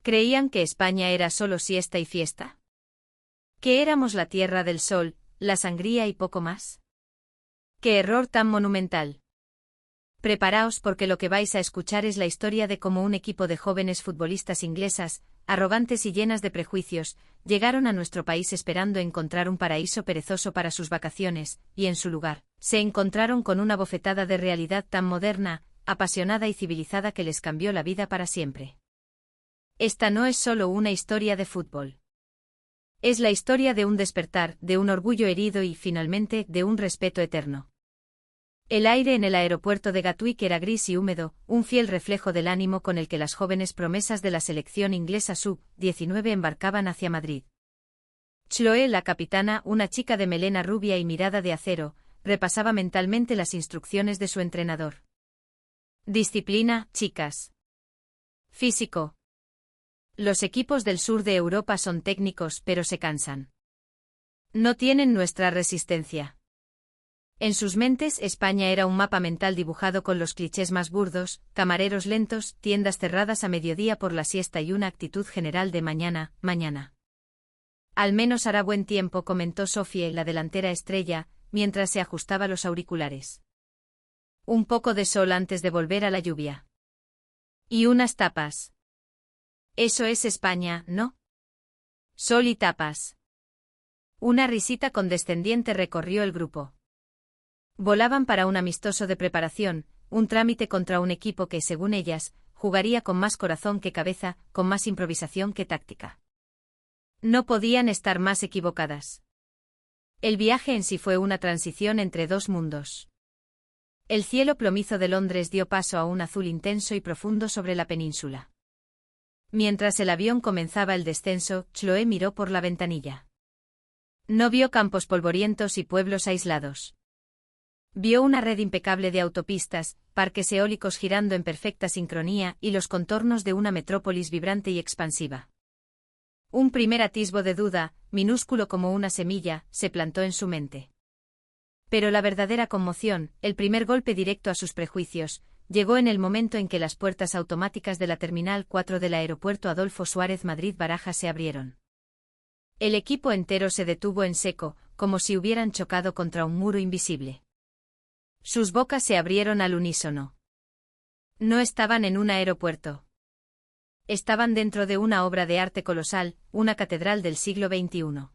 Creían que España era solo siesta y fiesta. Que éramos la tierra del sol, la sangría y poco más. ¡Qué error tan monumental! Preparaos porque lo que vais a escuchar es la historia de cómo un equipo de jóvenes futbolistas inglesas, arrogantes y llenas de prejuicios, llegaron a nuestro país esperando encontrar un paraíso perezoso para sus vacaciones, y en su lugar, se encontraron con una bofetada de realidad tan moderna, apasionada y civilizada que les cambió la vida para siempre. Esta no es solo una historia de fútbol. Es la historia de un despertar, de un orgullo herido y, finalmente, de un respeto eterno. El aire en el aeropuerto de Gatwick era gris y húmedo, un fiel reflejo del ánimo con el que las jóvenes promesas de la selección inglesa sub-19 embarcaban hacia Madrid. Chloe, la capitana, una chica de melena rubia y mirada de acero, repasaba mentalmente las instrucciones de su entrenador. Disciplina, chicas. Físico. Los equipos del sur de Europa son técnicos pero se cansan. No tienen nuestra resistencia. En sus mentes España era un mapa mental dibujado con los clichés más burdos, camareros lentos, tiendas cerradas a mediodía por la siesta y una actitud general de mañana, mañana. Al menos hará buen tiempo, comentó Sophie, la delantera estrella, mientras se ajustaba los auriculares. Un poco de sol antes de volver a la lluvia. Y unas tapas. Eso es España, ¿no? Sol y tapas. Una risita condescendiente recorrió el grupo. Volaban para un amistoso de preparación, un trámite contra un equipo que, según ellas, jugaría con más corazón que cabeza, con más improvisación que táctica. No podían estar más equivocadas. El viaje en sí fue una transición entre dos mundos. El cielo plomizo de Londres dio paso a un azul intenso y profundo sobre la península. Mientras el avión comenzaba el descenso, Chloe miró por la ventanilla. No vio campos polvorientos y pueblos aislados. Vio una red impecable de autopistas, parques eólicos girando en perfecta sincronía y los contornos de una metrópolis vibrante y expansiva. Un primer atisbo de duda, minúsculo como una semilla, se plantó en su mente. Pero la verdadera conmoción, el primer golpe directo a sus prejuicios, llegó en el momento en que las puertas automáticas de la Terminal 4 del aeropuerto Adolfo Suárez Madrid-Barajas se abrieron. El equipo entero se detuvo en seco, como si hubieran chocado contra un muro invisible. Sus bocas se abrieron al unísono. No estaban en un aeropuerto. Estaban dentro de una obra de arte colosal, una catedral del siglo XXI.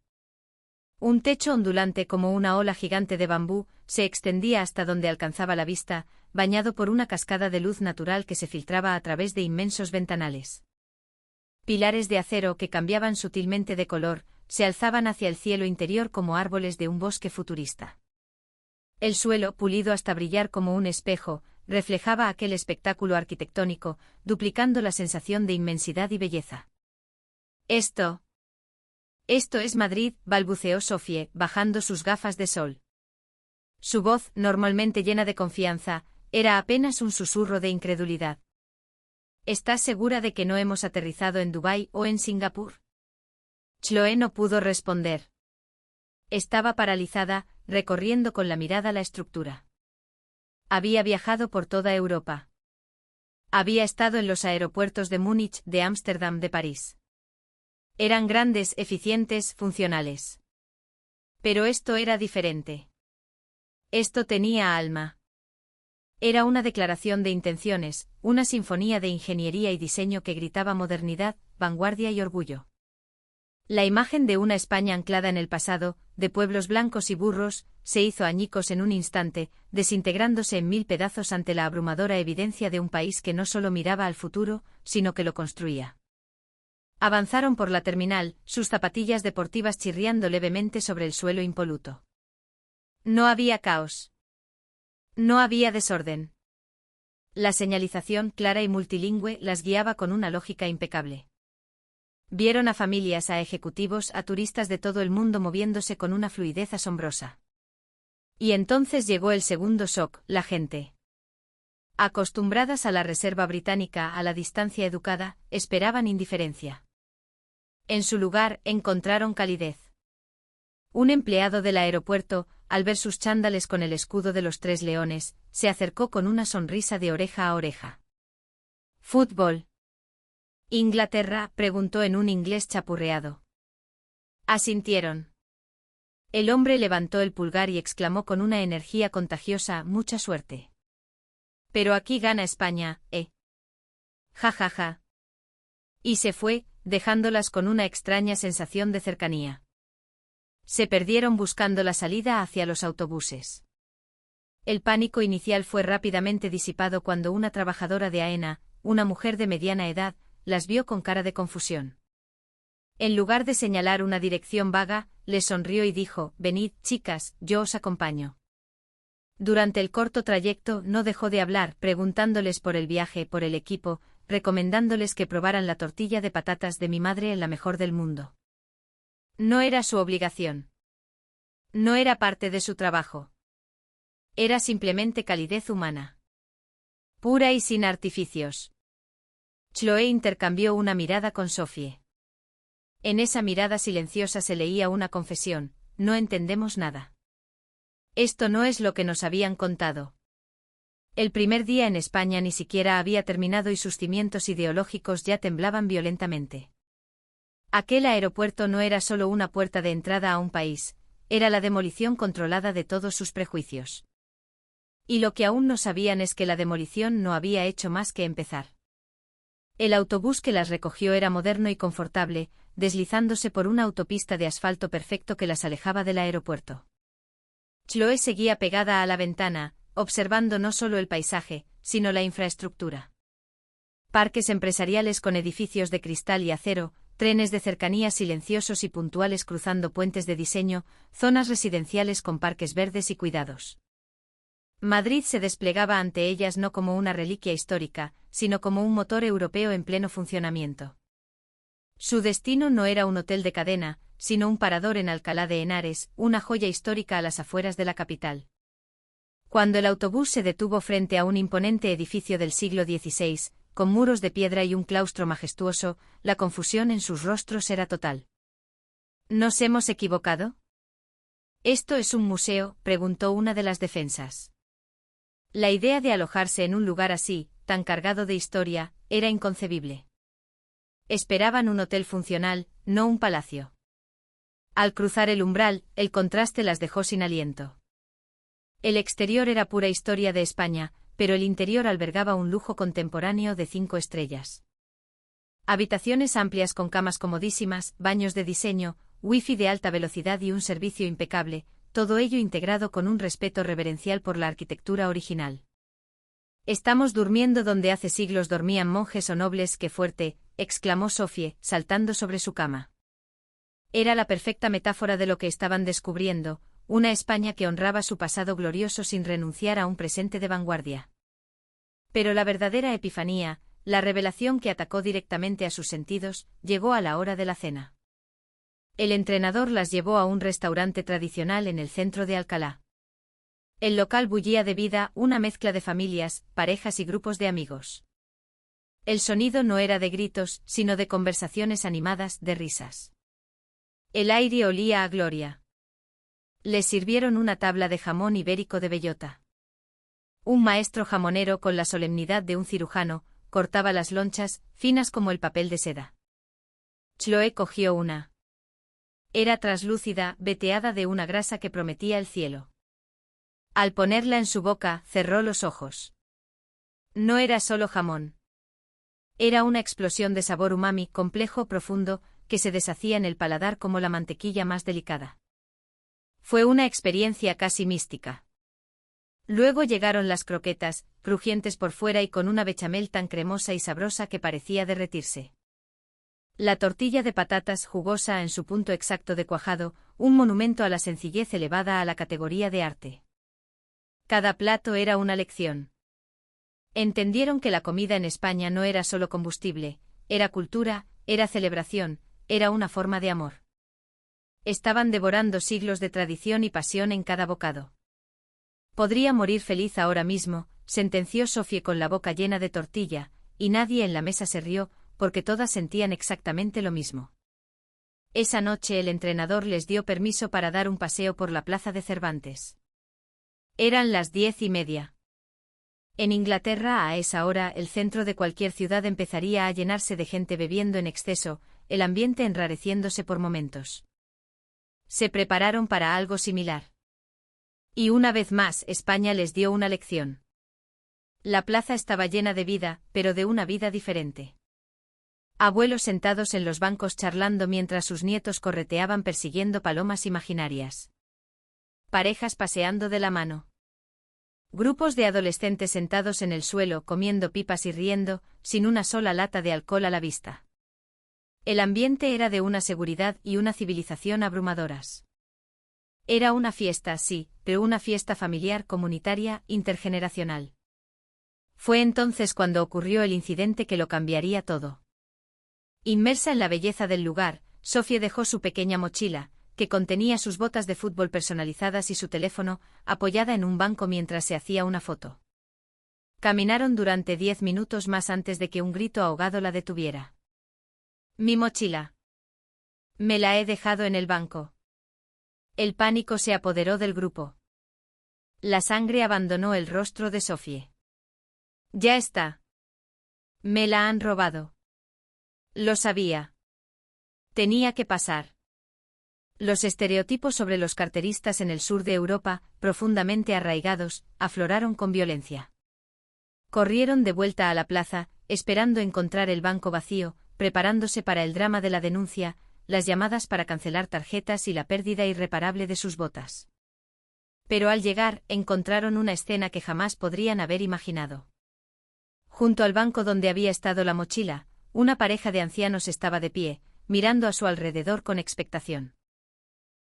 Un techo ondulante como una ola gigante de bambú, se extendía hasta donde alcanzaba la vista, bañado por una cascada de luz natural que se filtraba a través de inmensos ventanales. Pilares de acero que cambiaban sutilmente de color, se alzaban hacia el cielo interior como árboles de un bosque futurista. El suelo, pulido hasta brillar como un espejo, reflejaba aquel espectáculo arquitectónico, duplicando la sensación de inmensidad y belleza. Esto es Madrid, balbuceó Sophie, bajando sus gafas de sol. Su voz, normalmente llena de confianza, era apenas un susurro de incredulidad. ¿Estás segura de que no hemos aterrizado en Dubái o en Singapur? Chloe no pudo responder. Estaba paralizada, recorriendo con la mirada la estructura. Había viajado por toda Europa. Había estado en los aeropuertos de Múnich, de Ámsterdam, de París. Eran grandes, eficientes, funcionales. Pero esto era diferente. Esto tenía alma. Era una declaración de intenciones, una sinfonía de ingeniería y diseño que gritaba modernidad, vanguardia y orgullo. La imagen de una España anclada en el pasado, de pueblos blancos y burros, se hizo añicos en un instante, desintegrándose en mil pedazos ante la abrumadora evidencia de un país que no solo miraba al futuro, sino que lo construía. Avanzaron por la terminal, sus zapatillas deportivas chirriando levemente sobre el suelo impoluto. No había caos. No había desorden. La señalización clara y multilingüe las guiaba con una lógica impecable. Vieron a familias, a ejecutivos, a turistas de todo el mundo moviéndose con una fluidez asombrosa. Y entonces llegó el segundo shock, la gente. Acostumbradas a la reserva británica, a la distancia educada, esperaban indiferencia. En su lugar, encontraron calidez. Un empleado del aeropuerto, al ver sus chándales con el escudo de los 3 leones, se acercó con una sonrisa de oreja a oreja. Fútbol. ¿Inglaterra?, preguntó en un inglés chapurreado. Asintieron. El hombre levantó el pulgar y exclamó con una energía contagiosa: mucha suerte. Pero aquí gana España, ¿eh? Ja ja ja. Y se fue, dejándolas con una extraña sensación de cercanía. Se perdieron buscando la salida hacia los autobuses. El pánico inicial fue rápidamente disipado cuando una trabajadora de AENA, una mujer de mediana edad, las vio con cara de confusión. En lugar de señalar una dirección vaga, les sonrió y dijo: venid, chicas, yo os acompaño. Durante el corto trayecto no dejó de hablar, preguntándoles por el viaje, por el equipo, recomendándoles que probaran la tortilla de patatas de mi madre, en la mejor del mundo. No era su obligación. No era parte de su trabajo. Era simplemente calidez humana. Pura y sin artificios. Chloe intercambió una mirada con Sophie. En esa mirada silenciosa se leía una confesión: no entendemos nada. Esto no es lo que nos habían contado. El primer día en España ni siquiera había terminado y sus cimientos ideológicos ya temblaban violentamente. Aquel aeropuerto no era solo una puerta de entrada a un país, era la demolición controlada de todos sus prejuicios. Y lo que aún no sabían es que la demolición no había hecho más que empezar. El autobús que las recogió era moderno y confortable, deslizándose por una autopista de asfalto perfecto que las alejaba del aeropuerto. Chloe seguía pegada a la ventana, observando no solo el paisaje, sino la infraestructura. Parques empresariales con edificios de cristal y acero, trenes de cercanías silenciosos y puntuales cruzando puentes de diseño, zonas residenciales con parques verdes y cuidados. Madrid se desplegaba ante ellas no como una reliquia histórica, sino como un motor europeo en pleno funcionamiento. Su destino no era un hotel de cadena, sino un parador en Alcalá de Henares, una joya histórica a las afueras de la capital. Cuando el autobús se detuvo frente a un imponente edificio del siglo XVI, con muros de piedra y un claustro majestuoso, la confusión en sus rostros era total. ¿Nos hemos equivocado? ¿Esto es un museo?, preguntó una de las defensas. La idea de alojarse en un lugar así, tan cargado de historia, era inconcebible. Esperaban un hotel funcional, no un palacio. Al cruzar el umbral, el contraste las dejó sin aliento. El exterior era pura historia de España, pero el interior albergaba un lujo contemporáneo de 5 estrellas. Habitaciones amplias con camas comodísimas, baños de diseño, wifi de alta velocidad y un servicio impecable, todo ello integrado con un respeto reverencial por la arquitectura original. Estamos durmiendo donde hace siglos dormían monjes o nobles. ¡Qué fuerte!, exclamó Sophie, saltando sobre su cama. Era la perfecta metáfora de lo que estaban descubriendo, una España que honraba su pasado glorioso sin renunciar a un presente de vanguardia. Pero la verdadera epifanía, la revelación que atacó directamente a sus sentidos, llegó a la hora de la cena. El entrenador las llevó a un restaurante tradicional en el centro de Alcalá. El local bullía de vida, una mezcla de familias, parejas y grupos de amigos. El sonido no era de gritos, sino de conversaciones animadas, de risas. El aire olía a gloria. Les sirvieron una tabla de jamón ibérico de bellota. Un maestro jamonero, con la solemnidad de un cirujano, cortaba las lonchas, finas como el papel de seda. Chloe cogió una. Era traslúcida, veteada de una grasa que prometía el cielo. Al ponerla en su boca, cerró los ojos. No era solo jamón. Era una explosión de sabor umami, complejo, profundo, que se deshacía en el paladar como la mantequilla más delicada. Fue una experiencia casi mística. Luego llegaron las croquetas, crujientes por fuera y con una bechamel tan cremosa y sabrosa que parecía derretirse. La tortilla de patatas, jugosa en su punto exacto de cuajado, un monumento a la sencillez elevada a la categoría de arte. Cada plato era una lección. Entendieron que la comida en España no era solo combustible, era cultura, era celebración, era una forma de amor. Estaban devorando siglos de tradición y pasión en cada bocado. Podría morir feliz ahora mismo, sentenció Sophie con la boca llena de tortilla, y nadie en la mesa se rió, porque todas sentían exactamente lo mismo. Esa noche el entrenador les dio permiso para dar un paseo por la plaza de Cervantes. Eran las 10:30. En Inglaterra a esa hora el centro de cualquier ciudad empezaría a llenarse de gente bebiendo en exceso, el ambiente enrareciéndose por momentos. Se prepararon para algo similar. Y una vez más España les dio una lección. La plaza estaba llena de vida, pero de una vida diferente. Abuelos sentados en los bancos charlando mientras sus nietos correteaban persiguiendo palomas imaginarias. Parejas paseando de la mano. Grupos de adolescentes sentados en el suelo comiendo pipas y riendo, sin una sola lata de alcohol a la vista. El ambiente era de una seguridad y una civilización abrumadoras. Era una fiesta, sí, pero una fiesta familiar, comunitaria, intergeneracional. Fue entonces cuando ocurrió el incidente que lo cambiaría todo. Inmersa en la belleza del lugar, Sophie dejó su pequeña mochila, que contenía sus botas de fútbol personalizadas y su teléfono, apoyada en un banco mientras se hacía una foto. Caminaron durante 10 minutos más antes de que un grito ahogado la detuviera. «Mi mochila. Me la he dejado en el banco». El pánico se apoderó del grupo. La sangre abandonó el rostro de Sophie. «Ya está. Me la han robado». Lo sabía. Tenía que pasar. Los estereotipos sobre los carteristas en el sur de Europa, profundamente arraigados, afloraron con violencia. Corrieron de vuelta a la plaza, esperando encontrar el banco vacío, preparándose para el drama de la denuncia, las llamadas para cancelar tarjetas y la pérdida irreparable de sus botas. Pero al llegar, encontraron una escena que jamás podrían haber imaginado. Junto al banco donde había estado la mochila, una pareja de ancianos estaba de pie, mirando a su alrededor con expectación.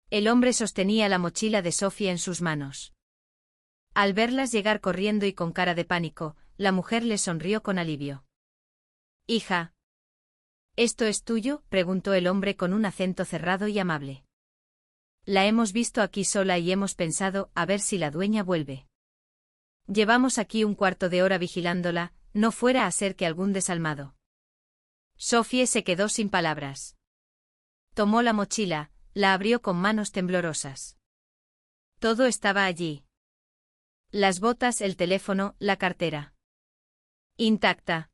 El hombre sostenía la mochila de Sophie en sus manos. Al verlas llegar corriendo y con cara de pánico, la mujer le sonrió con alivio. «Hija. ¿Esto es tuyo?», preguntó el hombre con un acento cerrado y amable. «La hemos visto aquí sola y hemos pensado a ver si la dueña vuelve. Llevamos aquí un cuarto de hora vigilándola, no fuera a ser que algún desalmado». Sophie se quedó sin palabras. Tomó la mochila, la abrió con manos temblorosas. Todo estaba allí. Las botas, el teléfono, la cartera. Intacta.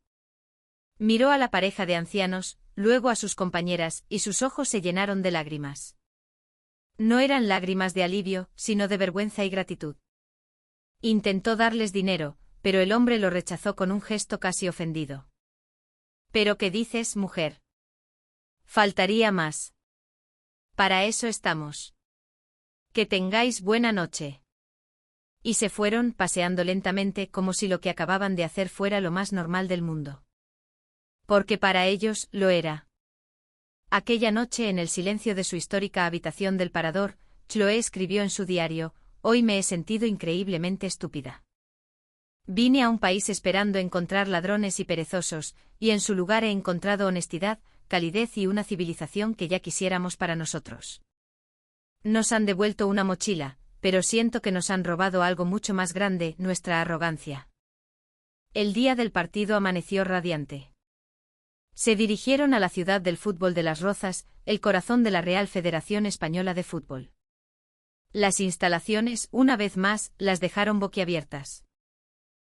Miró a la pareja de ancianos, luego a sus compañeras, y sus ojos se llenaron de lágrimas. No eran lágrimas de alivio, sino de vergüenza y gratitud. Intentó darles dinero, pero el hombre lo rechazó con un gesto casi ofendido. «¿Pero qué dices, mujer? Faltaría más. Para eso estamos. Que tengáis buena noche». Y se fueron, paseando lentamente como si lo que acababan de hacer fuera lo más normal del mundo. Porque para ellos lo era. Aquella noche, en el silencio de su histórica habitación del Parador, Chloé escribió en su diario: «Hoy me he sentido increíblemente estúpida. Vine a un país esperando encontrar ladrones y perezosos, y en su lugar he encontrado honestidad, calidez y una civilización que ya quisiéramos para nosotros. Nos han devuelto una mochila, pero siento que nos han robado algo mucho más grande, nuestra arrogancia». El día del partido amaneció radiante. Se dirigieron a la ciudad del fútbol de Las Rozas, el corazón de la Real Federación Española de Fútbol. Las instalaciones, una vez más, las dejaron boquiabiertas.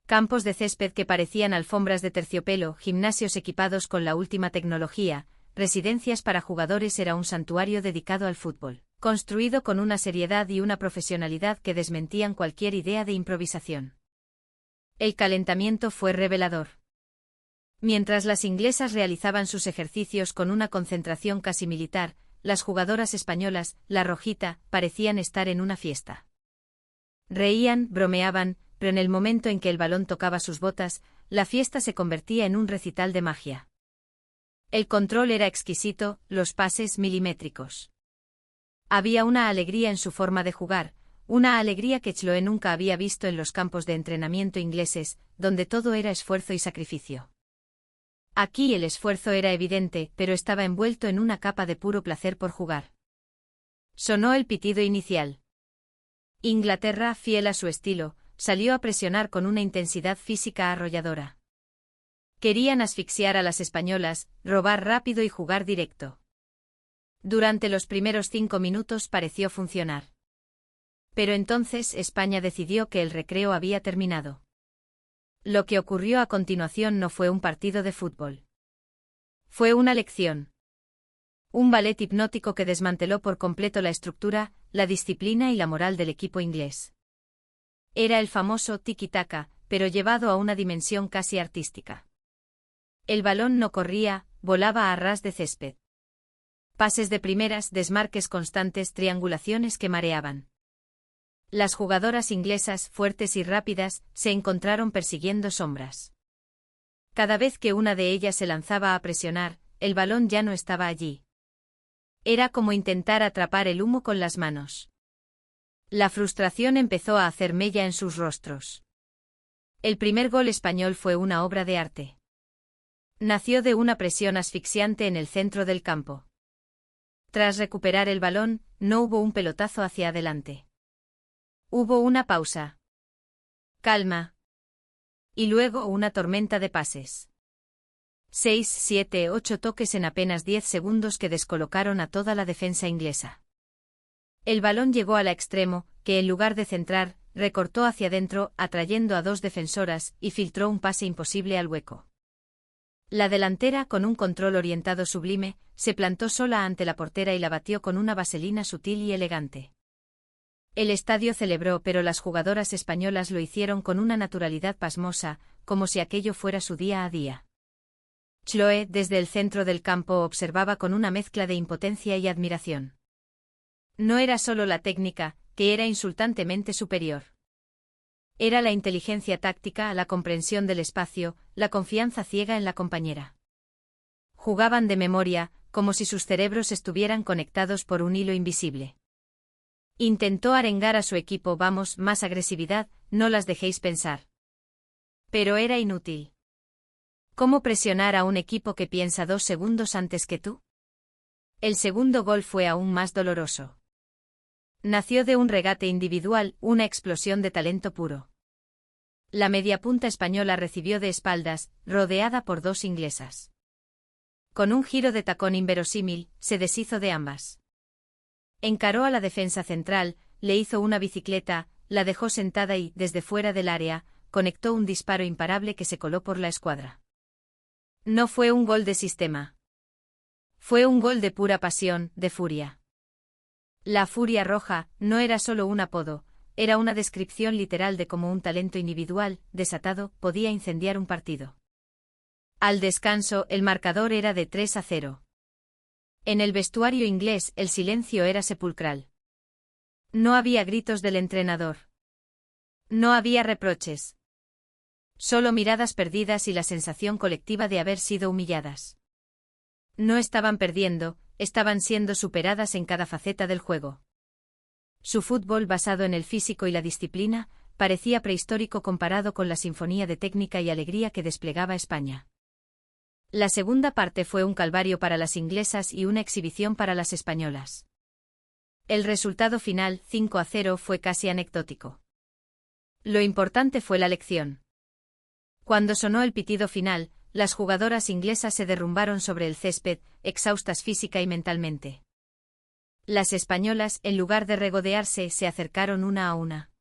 Campos de césped que parecían alfombras de terciopelo, gimnasios equipados con la última tecnología, residencias para jugadores. Era un santuario dedicado al fútbol, construido con una seriedad y una profesionalidad que desmentían cualquier idea de improvisación. El calentamiento fue revelador. Mientras las inglesas realizaban sus ejercicios con una concentración casi militar, las jugadoras españolas, la rojita, parecían estar en una fiesta. Reían, bromeaban, pero en el momento en que el balón tocaba sus botas, la fiesta se convertía en un recital de magia. El control era exquisito, los pases milimétricos. Había una alegría en su forma de jugar, una alegría que Chloé nunca había visto en los campos de entrenamiento ingleses, donde todo era esfuerzo y sacrificio. Aquí el esfuerzo era evidente, pero estaba envuelto en una capa de puro placer por jugar. Sonó el pitido inicial. Inglaterra, fiel a su estilo, salió a presionar con una intensidad física arrolladora. Querían asfixiar a las españolas, robar rápido y jugar directo. Durante los primeros 5 minutos pareció funcionar. Pero entonces España decidió que el recreo había terminado. Lo que ocurrió a continuación no fue un partido de fútbol. Fue una lección. Un ballet hipnótico que desmanteló por completo la estructura, la disciplina y la moral del equipo inglés. Era el famoso tiki-taka, pero llevado a una dimensión casi artística. El balón no corría, volaba a ras de césped. Pases de primeras, desmarques constantes, triangulaciones que mareaban. Las jugadoras inglesas, fuertes y rápidas, se encontraron persiguiendo sombras. Cada vez que una de ellas se lanzaba a presionar, el balón ya no estaba allí. Era como intentar atrapar el humo con las manos. La frustración empezó a hacer mella en sus rostros. El primer gol español fue una obra de arte. Nació de una presión asfixiante en el centro del campo. Tras recuperar el balón, no hubo un pelotazo hacia adelante. Hubo una pausa. Calma. Y luego una tormenta de pases. 6, 7, 8 toques en apenas 10 segundos que descolocaron a toda la defensa inglesa. El balón llegó al extremo, que en lugar de centrar, recortó hacia adentro, atrayendo a dos defensoras, y filtró un pase imposible al hueco. La delantera, con un control orientado sublime, se plantó sola ante la portera y la batió con una vaselina sutil y elegante. El estadio celebró, pero las jugadoras españolas lo hicieron con una naturalidad pasmosa, como si aquello fuera su día a día. Chloe, desde el centro del campo, observaba con una mezcla de impotencia y admiración. No era solo la técnica, que era insultantemente superior. Era la inteligencia táctica, la comprensión del espacio, la confianza ciega en la compañera. Jugaban de memoria, como si sus cerebros estuvieran conectados por un hilo invisible. Intentó arengar a su equipo: vamos, más agresividad, no las dejéis pensar. Pero era inútil. ¿Cómo presionar a un equipo que piensa 2 segundos antes que tú? El segundo gol fue aún más doloroso. Nació de un regate individual, una explosión de talento puro. La mediapunta española recibió de espaldas, rodeada por 2 inglesas. Con un giro de tacón inverosímil, se deshizo de ambas. Encaró a la defensa central, le hizo una bicicleta, la dejó sentada y, desde fuera del área, conectó un disparo imparable que se coló por la escuadra. No fue un gol de sistema. Fue un gol de pura pasión, de furia. La Furia Roja no era solo un apodo, era una descripción literal de cómo un talento individual, desatado, podía incendiar un partido. Al descanso, el marcador era de 3-0. En el vestuario inglés, el silencio era sepulcral. No había gritos del entrenador. No había reproches. Solo miradas perdidas y la sensación colectiva de haber sido humilladas. No estaban perdiendo, estaban siendo superadas en cada faceta del juego. Su fútbol, basado en el físico y la disciplina, parecía prehistórico comparado con la sinfonía de técnica y alegría que desplegaba España. La segunda parte fue un calvario para las inglesas y una exhibición para las españolas. El resultado final, 5-0, fue casi anecdótico. Lo importante fue la lección. Cuando sonó el pitido final, las jugadoras inglesas se derrumbaron sobre el césped, exhaustas física y mentalmente. Las españolas, en lugar de regodearse, se acercaron una a una.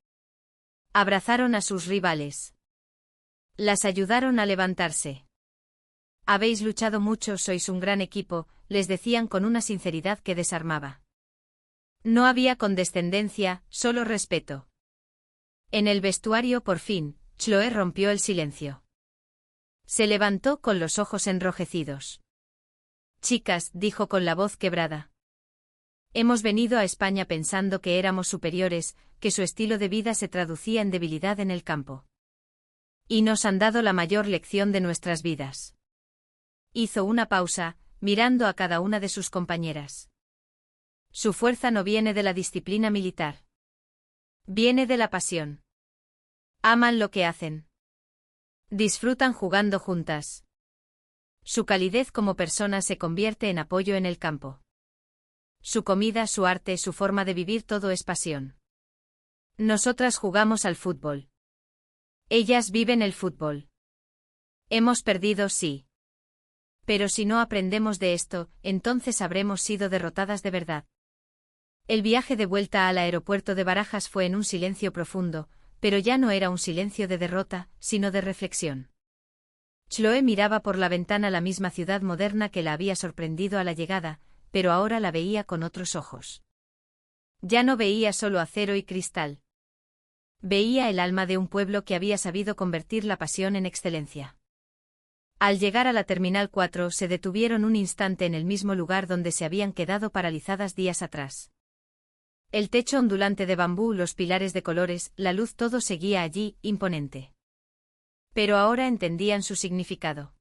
Abrazaron a sus rivales. Las ayudaron a levantarse. Habéis luchado mucho, sois un gran equipo, les decían con una sinceridad que desarmaba. No había condescendencia, solo respeto. En el vestuario, por fin, Chloe rompió el silencio. Se levantó con los ojos enrojecidos. Chicas, dijo con la voz quebrada. Hemos venido a España pensando que éramos superiores, que su estilo de vida se traducía en debilidad en el campo. Y nos han dado la mayor lección de nuestras vidas. Hizo una pausa, mirando a cada una de sus compañeras. Su fuerza no viene de la disciplina militar. Viene de la pasión. Aman lo que hacen. Disfrutan jugando juntas. Su calidez como persona se convierte en apoyo en el campo. Su comida, su arte, su forma de vivir, todo es pasión. Nosotras jugamos al fútbol. Ellas viven el fútbol. Hemos perdido, sí. Pero si no aprendemos de esto, entonces habremos sido derrotadas de verdad. El viaje de vuelta al aeropuerto de Barajas fue en un silencio profundo, pero ya no era un silencio de derrota, sino de reflexión. Chloé miraba por la ventana la misma ciudad moderna que la había sorprendido a la llegada, pero ahora la veía con otros ojos. Ya no veía solo acero y cristal. Veía el alma de un pueblo que había sabido convertir la pasión en excelencia. Al llegar a la Terminal 4 se detuvieron un instante en el mismo lugar donde se habían quedado paralizadas días atrás. El techo ondulante de bambú, los pilares de colores, la luz, todo seguía allí, imponente. Pero ahora entendían su significado.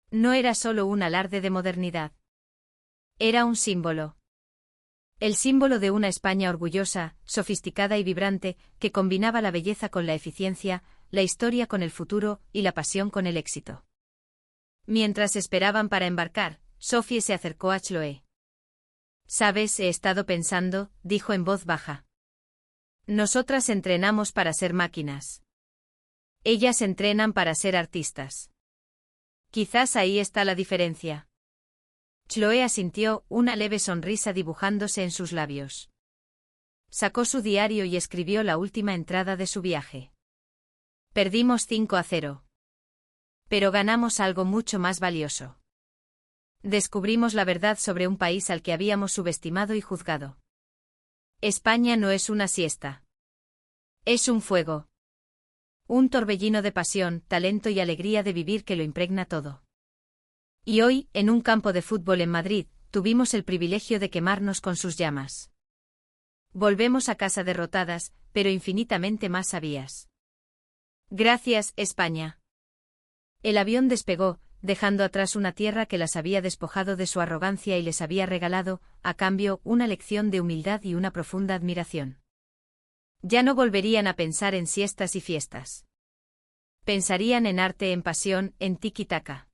No era solo un alarde de modernidad. Era un símbolo. El símbolo de una España orgullosa, sofisticada y vibrante, que combinaba la belleza con la eficiencia, la historia con el futuro y la pasión con el éxito. Mientras esperaban para embarcar, Sophie se acercó a Chloé. «Sabes, he estado pensando», dijo en voz baja. «Nosotras entrenamos para ser máquinas. Ellas entrenan para ser artistas. Quizás ahí está la diferencia». Chloé asintió, una leve sonrisa dibujándose en sus labios. Sacó su diario y escribió la última entrada de su viaje. «Perdimos 5-0. Pero ganamos algo mucho más valioso. Descubrimos la verdad sobre un país al que habíamos subestimado y juzgado. España no es una siesta. Es un fuego. Un torbellino de pasión, talento y alegría de vivir que lo impregna todo. Y hoy, en un campo de fútbol en Madrid, tuvimos el privilegio de quemarnos con sus llamas. Volvemos a casa derrotadas, pero infinitamente más sabias. Gracias, España». El avión despegó, dejando atrás una tierra que las había despojado de su arrogancia y les había regalado, a cambio, una lección de humildad y una profunda admiración. Ya no volverían a pensar en siestas y fiestas. Pensarían en arte, en pasión, en tiki-taka.